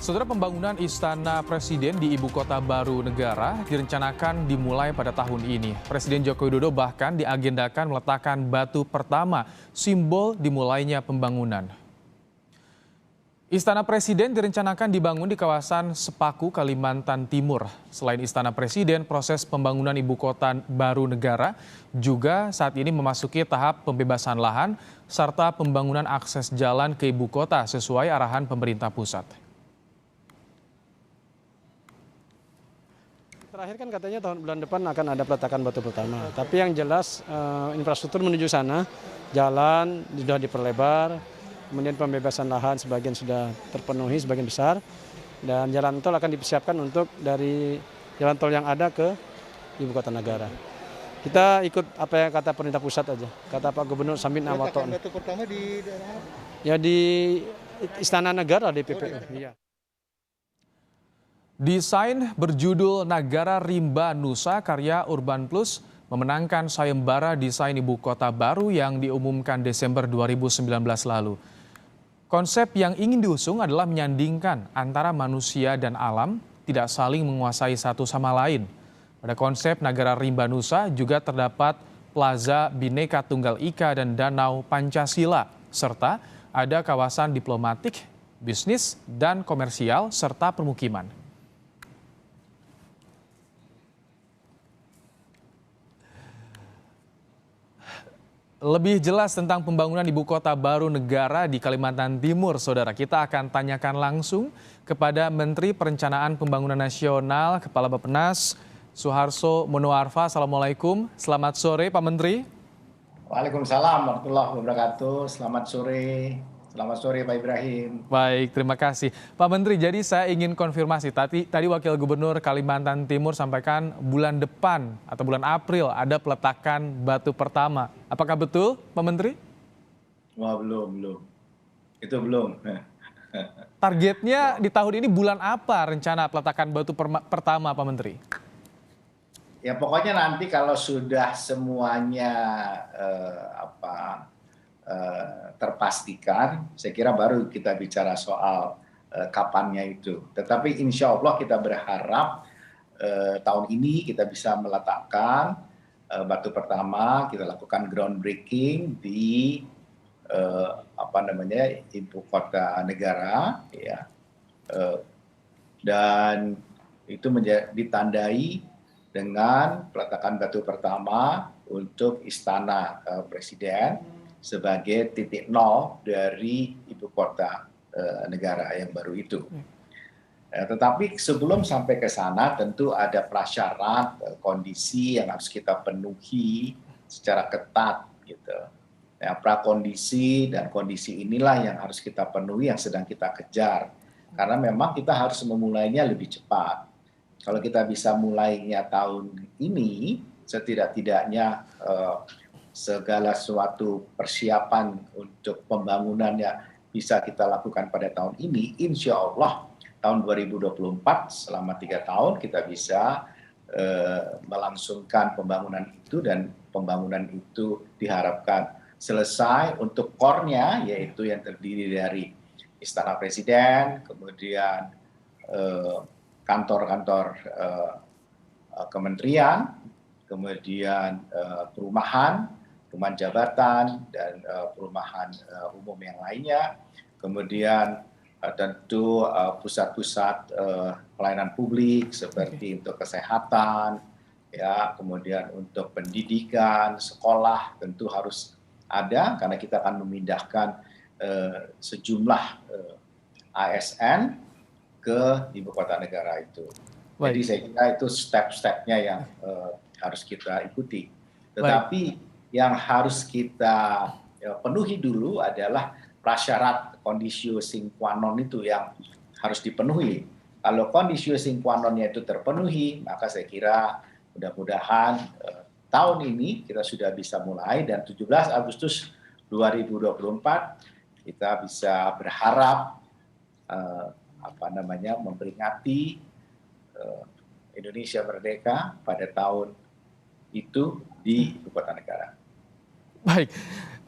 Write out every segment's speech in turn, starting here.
Saudara, pembangunan Istana Presiden di Ibu Kota Baru Negara direncanakan dimulai pada tahun ini. Presiden Joko Widodo bahkan diagendakan meletakkan batu pertama, simbol dimulainya pembangunan. Istana Presiden direncanakan dibangun di kawasan Sepaku, Kalimantan Timur. Selain Istana Presiden, proses pembangunan Ibu Kota Baru Negara juga saat ini memasuki tahap pembebasan lahan serta pembangunan akses jalan ke Ibu Kota sesuai arahan pemerintah pusat. Terakhir kan katanya bulan depan akan ada peletakan batu pertama. Tapi yang jelas infrastruktur menuju sana, jalan sudah diperlebar, kemudian pembebasan lahan sebagian sudah terpenuhi sebagian besar, dan jalan tol akan dipersiapkan untuk dari jalan tol yang ada ke Ibu Kota Negara. Kita ikut apa yang kata pemerintah pusat aja, kata Pak Gubernur Samin Awaton. Peletakan batu pertama di daerah? Ya di Istana Negara DPP. Iya. Desain berjudul Nagara Rimba Nusa karya Urban Plus memenangkan sayembara desain Ibu Kota Baru yang diumumkan Desember 2019 lalu. Konsep yang ingin diusung adalah menyandingkan antara manusia dan alam tidak saling menguasai satu sama lain. Pada konsep Nagara Rimba Nusa juga terdapat Plaza Bhinneka Tunggal Ika dan Danau Pancasila, serta ada kawasan diplomatik, bisnis, dan komersial, serta permukiman. Lebih jelas tentang pembangunan Ibu Kota Baru Negara di Kalimantan Timur, Saudara, kita akan tanyakan langsung kepada Menteri Perencanaan Pembangunan Nasional, Kepala Bappenas, Suharso Monoarfa. Assalamualaikum, selamat sore Pak Menteri. Waalaikumsalam warahmatullahi wabarakatuh. Selamat sore Pak Ibrahim. Baik, terima kasih. Pak Menteri, jadi saya ingin konfirmasi. Tadi Wakil Gubernur Kalimantan Timur sampaikan bulan depan atau bulan April ada peletakan batu pertama. Apakah betul, Pak Menteri? Wah, belum. Itu belum. Targetnya di tahun ini bulan apa rencana peletakan batu pertama, Pak Menteri? Ya pokoknya nanti kalau sudah semuanya terpastikan, saya kira baru kita bicara soal kapannya itu. Tetapi insya Allah kita berharap tahun ini kita bisa meletakkan batu pertama, kita lakukan groundbreaking di Ibu Kota Negara, ya, dan itu ditandai dengan peletakan batu pertama untuk Istana Presiden sebagai titik nol dari Ibu Kota Negara yang baru itu. Tetapi sebelum sampai ke sana tentu ada prasyarat kondisi yang harus kita penuhi secara ketat gitu. Ya, prakondisi dan kondisi inilah yang harus kita penuhi, yang sedang kita kejar. Karena memang kita harus memulainya lebih cepat. Kalau kita bisa mulainya tahun ini, setidak-tidaknya segala suatu persiapan untuk pembangunannya bisa kita lakukan pada tahun ini, insya Allah tahun 2024 selama 3 tahun kita bisa melangsungkan pembangunan itu, dan pembangunan itu diharapkan selesai untuk core-nya, yaitu yang terdiri dari Istana Presiden, kemudian kantor-kantor kementerian, kemudian perumahan jabatan, dan perumahan umum yang lainnya, kemudian tentu pusat-pusat pelayanan publik seperti untuk kesehatan, ya, kemudian untuk pendidikan, sekolah tentu harus ada karena kita akan memindahkan sejumlah ASN ke Ibu Kota Negara itu. Jadi saya kira itu step-stepnya yang harus kita ikuti. Tetapi yang harus kita penuhi dulu adalah prasyarat conditio sine qua non itu yang harus dipenuhi. Kalau conditio sine qua non-nya itu terpenuhi, maka saya kira mudah-mudahan tahun ini kita sudah bisa mulai, dan 17 Agustus 2024 kita bisa berharap memperingati Indonesia merdeka pada tahun itu di Ibu Kota Negara. Baik,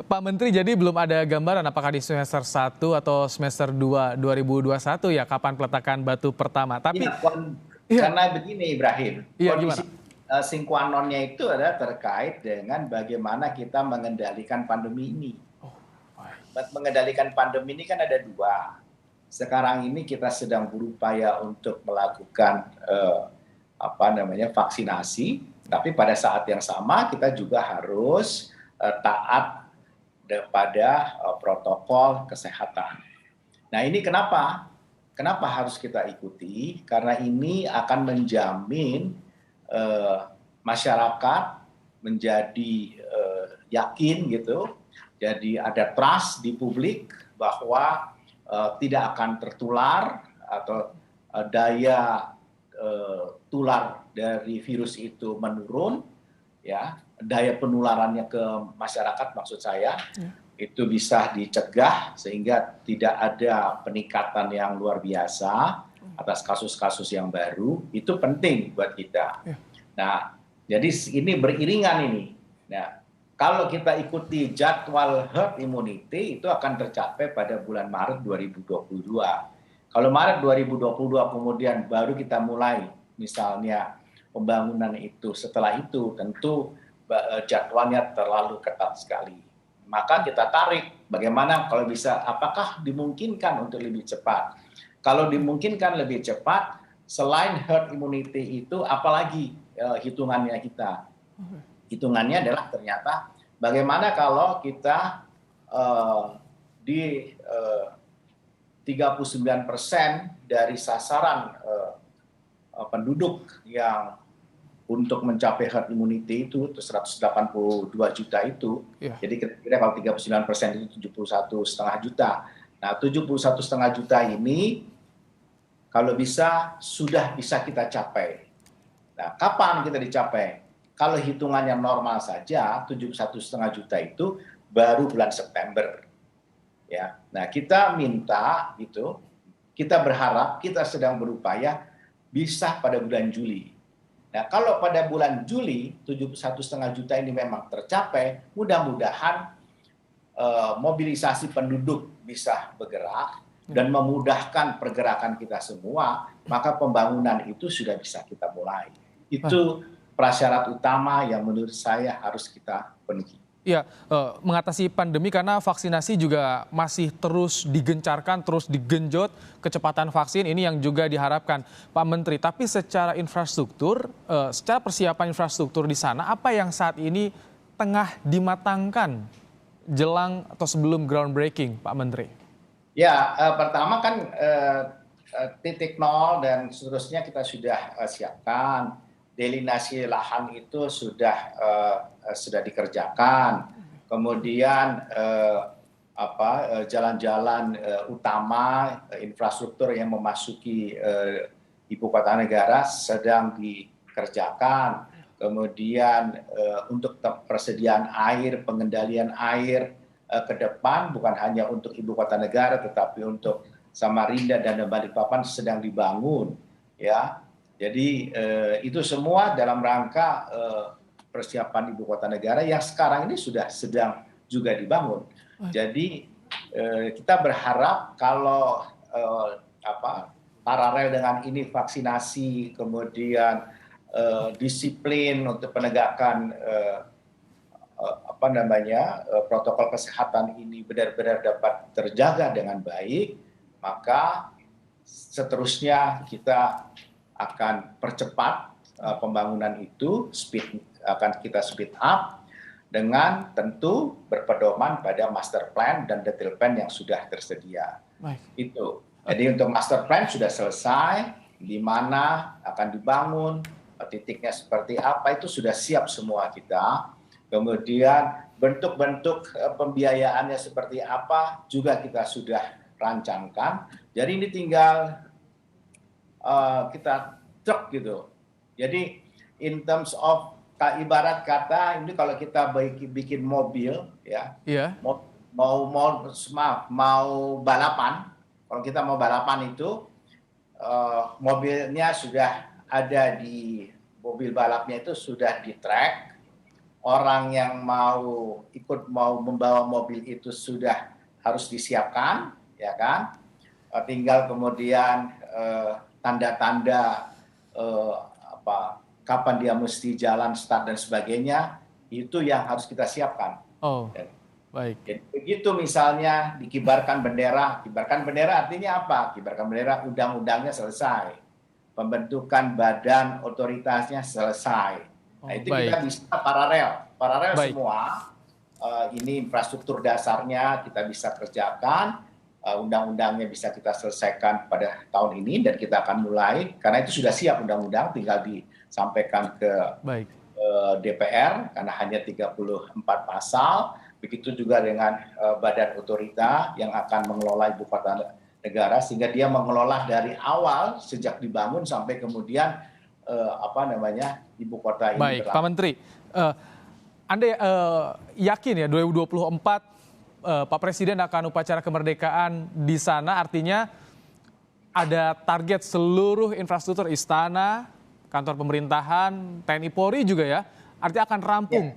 Pak Menteri, jadi belum ada gambaran apakah di semester 1 atau semester 2 2021 ya kapan peletakan batu pertama. Tapi Iya, iya, karena begini Ibrahim, iya kondisi gimana? sine qua non-nya itu adalah terkait dengan bagaimana kita mengendalikan pandemi ini. Oh, baik. Mengendalikan pandemi ini kan ada dua. Sekarang ini kita sedang berupaya untuk melakukan vaksinasi, tapi pada saat yang sama kita juga harus taat pada protokol kesehatan. Nah ini kenapa? Kenapa harus kita ikuti? Karena ini akan menjamin masyarakat menjadi yakin gitu, jadi ada trust di publik bahwa tidak akan tertular atau daya tular dari virus itu menurun, ya daya penularannya ke masyarakat maksud saya itu bisa dicegah sehingga tidak ada peningkatan yang luar biasa atas kasus-kasus yang baru, itu penting buat kita. Nah, jadi ini beriringan ini. Nah, kalau kita ikuti jadwal herd immunity itu akan tercapai pada bulan Maret 2022. Kalau Maret 2022 kemudian baru kita mulai misalnya pembangunan itu, setelah itu tentu jadwalnya terlalu ketat sekali. Maka kita tarik bagaimana kalau bisa, apakah dimungkinkan untuk lebih cepat. Kalau dimungkinkan lebih cepat, selain herd immunity itu apalagi hitungannya kita. Hitungannya adalah ternyata bagaimana kalau kita di 39% dari sasaran penduduk yang untuk mencapai herd immunity itu 182 juta itu, jadi kira-kira kalau 39% itu 71,5 juta. Nah 71,5 juta ini kalau bisa sudah bisa kita capai. Nah kapan kita dicapai? Kalau hitungannya normal saja 71,5 juta itu baru bulan September. Ya, nah kita minta itu, kita berharap, kita sedang berupaya bisa pada bulan Juli. Nah kalau pada bulan Juli 71,5 juta ini memang tercapai, mudah-mudahan mobilisasi penduduk bisa bergerak dan memudahkan pergerakan kita semua, maka pembangunan itu sudah bisa kita mulai. Itu prasyarat utama yang menurut saya harus kita penuhi. Ya, mengatasi pandemi karena vaksinasi juga masih terus digencarkan, terus digenjot kecepatan vaksin ini yang juga diharapkan Pak Menteri. Tapi secara infrastruktur, secara persiapan infrastruktur di sana, apa yang saat ini tengah dimatangkan jelang atau sebelum groundbreaking, Pak Menteri? Ya, pertama kan titik nol dan seterusnya kita sudah siapkan. Delinasi lahan itu sudah dikerjakan, kemudian jalan-jalan utama infrastruktur yang memasuki ibu kota negara sedang dikerjakan, kemudian untuk persediaan air, pengendalian air ke depan bukan hanya untuk ibu kota negara tetapi untuk Samarinda dan Balikpapan sedang dibangun, ya. Jadi itu semua dalam rangka persiapan ibu kota negara yang sekarang ini sudah sedang juga dibangun. Jadi kita berharap kalau paralel dengan ini vaksinasi, kemudian disiplin untuk penegakan protokol kesehatan ini benar-benar dapat terjaga dengan baik, maka seterusnya kita akan percepat pembangunan itu, akan kita speed up dengan tentu berpedoman pada master plan dan detail plan yang sudah tersedia. Itu. Jadi untuk master plan sudah selesai, di mana akan dibangun, titiknya seperti apa itu sudah siap semua kita. Kemudian bentuk-bentuk pembiayaannya seperti apa juga kita sudah rancangkan. Jadi ini tinggal kita truk gitu. Jadi in terms of ibarat kata ini kalau kita bikin mobil ya, mau balapan, kalau kita mau balapan itu mobilnya sudah ada di mobil balapnya itu sudah di track, orang yang mau membawa mobil itu sudah harus disiapkan, ya kan? Tinggal kemudian tanda-tanda kapan dia mesti jalan, start dan sebagainya, itu yang harus kita siapkan. Oh, baik. Jadi begitu misalnya dikibarkan bendera artinya apa? Kibarkan bendera, undang-undangnya selesai, pembentukan badan otoritasnya selesai. Nah, itu baik. kita bisa paralel Baik. semua. Ini infrastruktur dasarnya kita bisa kerjakan, undang-undangnya bisa kita selesaikan pada tahun ini dan kita akan mulai karena itu sudah siap undang-undang, tinggal disampaikan ke DPR karena hanya 34 pasal. Begitu juga dengan badan otorita yang akan mengelola ibu kota negara sehingga dia mengelola dari awal sejak dibangun sampai kemudian ibu kota ini. Baik, Pak Menteri, Anda yakin ya 2024 Pak Presiden akan upacara kemerdekaan di sana, artinya ada target seluruh infrastruktur istana, kantor pemerintahan, TNI Polri juga ya, artinya akan rampung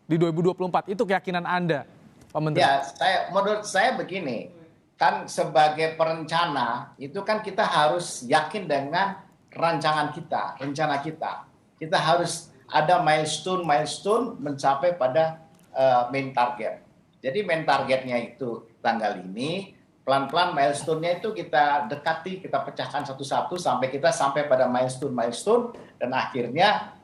di 2024. Itu keyakinan Anda, Pak Menteri? Ya, menurut saya begini, kan sebagai perencana itu kan kita harus yakin dengan rencana kita. Kita harus ada milestone mencapai pada main target. Jadi main targetnya itu tanggal ini, pelan-pelan milestone-nya itu kita dekati, kita pecahkan satu-satu sampai kita sampai pada milestone dan akhirnya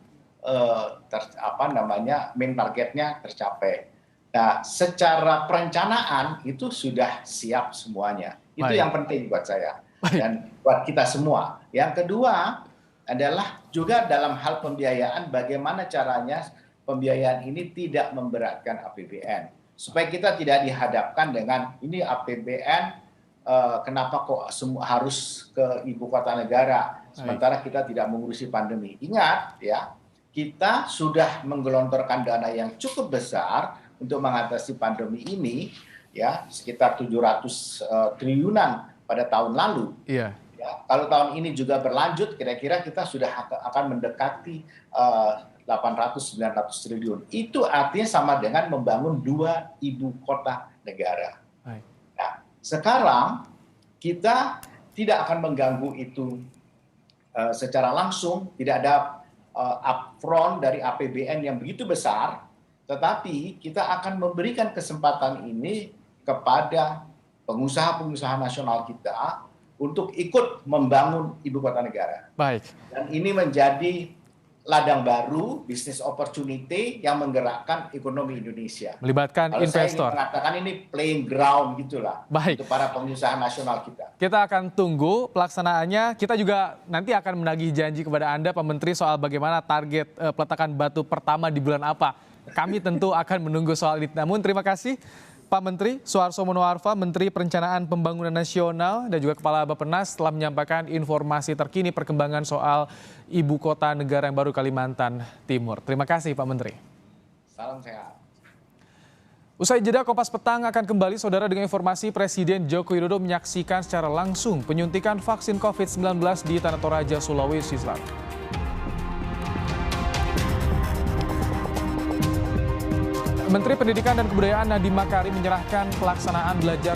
main targetnya tercapai. Nah, secara perencanaan itu sudah siap semuanya. Itu yang penting buat saya dan buat kita semua. Yang kedua adalah juga dalam hal pembiayaan, bagaimana caranya pembiayaan ini tidak memberatkan APBN. Supaya kita tidak dihadapkan dengan ini APBN, kenapa kok harus ke ibu kota negara, sementara kita tidak mengurusi pandemi. Ingat ya, kita sudah menggelontorkan dana yang cukup besar untuk mengatasi pandemi ini, ya sekitar 700 triliunan pada tahun lalu. Iya. Ya, kalau tahun ini juga berlanjut, kira-kira kita sudah akan mendekati 800-900 triliun. Itu artinya sama dengan membangun 2 ibu kota negara. Nah, sekarang kita tidak akan mengganggu itu secara langsung, tidak ada upfront dari APBN yang begitu besar, tetapi kita akan memberikan kesempatan ini kepada pengusaha-pengusaha nasional kita untuk ikut membangun ibu kota negara. Baik. Dan ini menjadi ladang baru, business opportunity yang menggerakkan ekonomi Indonesia. Melibatkan investor. Saya mengatakan ini playing ground gitulah. Baik. Untuk para pengusaha nasional kita. Kita akan tunggu pelaksanaannya. Kita juga nanti akan menagih janji kepada Anda, Pak Menteri, soal bagaimana target peletakan batu pertama di bulan apa. Kami tentu akan menunggu soal ini. Namun terima kasih Pak Menteri Suharto Monoarfa, Menteri Perencanaan Pembangunan Nasional dan juga Kepala Bappenas telah menyampaikan informasi terkini perkembangan soal ibu kota negara yang baru Kalimantan Timur. Terima kasih Pak Menteri. Salam sehat. Usai jeda, Kompas Petang akan kembali, saudara, dengan informasi Presiden Joko Widodo menyaksikan secara langsung penyuntikan vaksin COVID-19 di Tanah Toraja, Sulawesi Selatan. Menteri Pendidikan dan Kebudayaan Nadiem Makarim menyerahkan pelaksanaan belajar